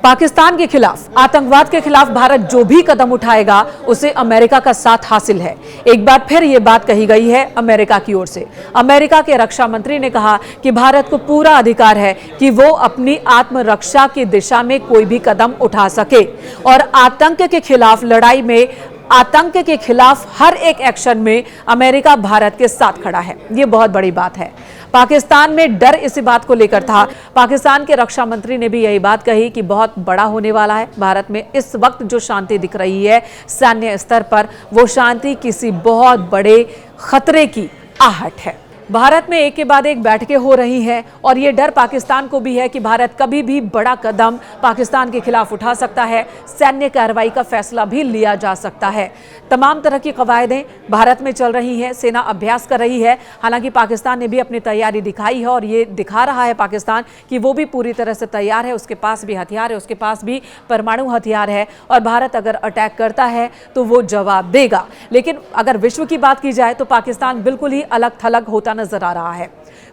पाकिस्तान के खिलाफ, आतंकवाद के खिलाफ भारत जो भी कदम उठाएगा उसे अमेरिका का साथ हासिल है। एक बार फिर यह बात कही गई है अमेरिका की ओर से। अमेरिका के रक्षा मंत्री ने कहा कि भारत को पूरा अधिकार है कि वो अपनी आत्मरक्षा की दिशा में कोई भी कदम उठा सके और आतंक के खिलाफ लड़ाई में, आतंक के खिलाफ हर एक एक्शन में अमेरिका भारत के साथ खड़ा है। ये बहुत बड़ी बात है। पाकिस्तान में डर इसी बात को लेकर था। पाकिस्तान के रक्षा मंत्री ने भी यही बात कही कि बहुत बड़ा होने वाला है। भारत में इस वक्त जो शांति दिख रही है सैन्य स्तर पर, वो शांति किसी बहुत बड़े खतरे की आहट है। भारत में एक के बाद एक बैठकें हो रही हैं और ये डर पाकिस्तान को भी है कि भारत कभी भी बड़ा कदम पाकिस्तान के खिलाफ उठा सकता है, सैन्य कार्रवाई का फैसला भी लिया जा सकता है। तमाम तरह की कवायदें भारत में चल रही हैं, सेना अभ्यास कर रही है। हालांकि पाकिस्तान ने भी अपनी तैयारी दिखाई है और ये दिखा रहा है पाकिस्तान कि वो भी पूरी तरह से तैयार है। उसके पास भी हथियार है, उसके पास भी परमाणु हथियार है और भारत अगर अटैक करता है तो वो जवाब देगा। लेकिन अगर विश्व की बात की जाए तो पाकिस्तान बिल्कुल ही अलग थलग होता नजर आ रहा है।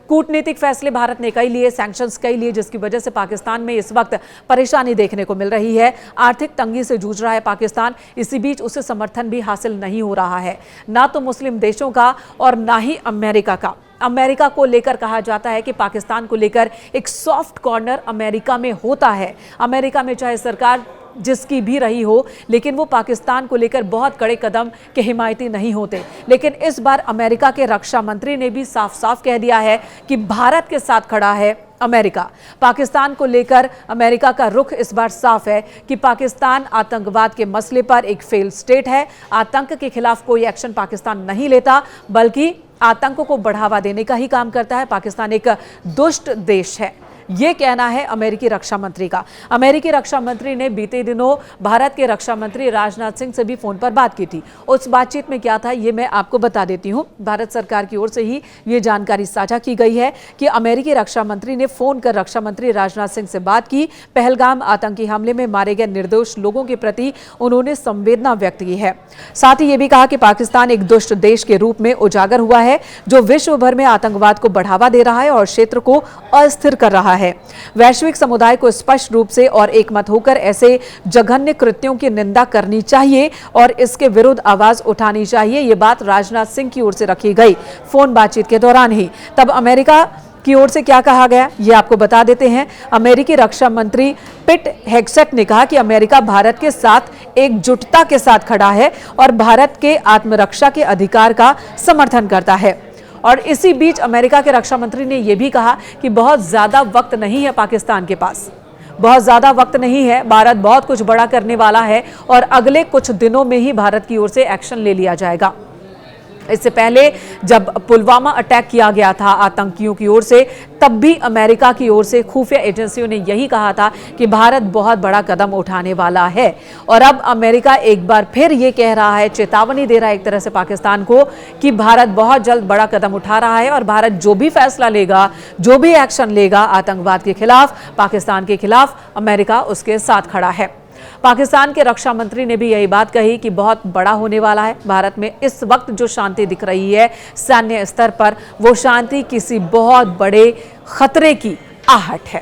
कूटनीतिक फैसले भारत ने कई लिए, सैंक्शंस कई लिए, जिसकी वजह से पाकिस्तान में इस वक्त परेशानी देखने को मिल रही है। आर्थिक तंगी से जूझ रहा है पाकिस्तान। इसी बीच उसे समर्थन भी हासिल नहीं हो रहा है, ना तो मुस्लिम देशों का और ना ही अमेरिका का। अमेरिका को लेकर कहा जाता है कि पाकिस्तान को लेकर एक सॉफ्ट कॉर्नर अमेरिका में होता है। अमेरिका में चाहे सरकार जिसकी भी रही हो, लेकिन वो पाकिस्तान को लेकर बहुत कड़े कदम के हिमायती नहीं होते। लेकिन इस बार अमेरिका के रक्षा मंत्री ने भी साफ साफ कह दिया है कि भारत के साथ खड़ा है अमेरिका। पाकिस्तान को लेकर अमेरिका का रुख इस बार साफ है कि पाकिस्तान आतंकवाद के मसले पर एक फेल स्टेट है। आतंक के खिलाफ कोई एक्शन पाकिस्तान नहीं लेता, बल्कि आतंक को बढ़ावा देने का ही काम करता है। पाकिस्तान एक दुष्ट देश है, ये कहना है अमेरिकी रक्षा मंत्री का। अमेरिकी रक्षा मंत्री ने बीते दिनों भारत के रक्षा मंत्री राजनाथ सिंह से भी फोन पर बात की थी। उस बातचीत में क्या था ये मैं आपको बता देती हूँ। भारत सरकार की ओर से ही ये जानकारी साझा की गई है कि अमेरिकी रक्षा मंत्री ने फोन कर रक्षा मंत्री राजनाथ सिंह से बात की। पहलगाम आतंकी हमले में मारे गए निर्दोष लोगों के प्रति उन्होंने संवेदना व्यक्त की है। साथ ही ये भी कहा कि पाकिस्तान एक दुष्ट देश के रूप में उजागर हुआ है, जो विश्व भर में आतंकवाद को बढ़ावा दे रहा है और क्षेत्र को अस्थिर कर रहा है। वैश्विक समुदाय को स्पष्ट रूप से और एकमत होकर ऐसे जघन्य कृत्यों की निंदा करनी चाहिए और इसके विरुद्ध आवाज उठानी चाहिए। ये बात राजनाथ सिंह की ओर से रखी गई फोन बातचीत के दौरान ही। तब अमेरिका की ओर से क्या कहा गया ये आपको बता देते हैं। अमेरिकी रक्षा मंत्री पिट हेग्सेट ने कहा कि अमेरिका भारत के साथ एकजुटता के साथ खड़ा है और भारत के आत्मरक्षा के अधिकार का समर्थन करता है। और इसी बीच अमेरिका के रक्षा मंत्री ने यह भी कहा कि बहुत ज्यादा वक्त नहीं है पाकिस्तान के पास, बहुत ज्यादा वक्त नहीं है। भारत बहुत कुछ बड़ा करने वाला है और अगले कुछ दिनों में ही भारत की ओर से एक्शन ले लिया जाएगा। इससे पहले जब पुलवामा अटैक किया गया था आतंकियों की ओर से, तब भी अमेरिका की ओर से खुफिया एजेंसियों ने यही कहा था कि भारत बहुत बड़ा कदम उठाने वाला है। और अब अमेरिका एक बार फिर ये कह रहा है, चेतावनी दे रहा है एक तरह से पाकिस्तान को कि भारत बहुत जल्द बड़ा कदम उठा रहा है और भारत जो भी फैसला लेगा, जो भी एक्शन लेगा आतंकवाद के खिलाफ, पाकिस्तान के खिलाफ, अमेरिका उसके साथ खड़ा है। पाकिस्तान के रक्षा मंत्री ने भी यही बात कही कि बहुत बड़ा होने वाला है। भारत में इस वक्त जो शांति दिख रही है सैन्य स्तर पर, वो शांति किसी बहुत बड़े खतरे की आहट है।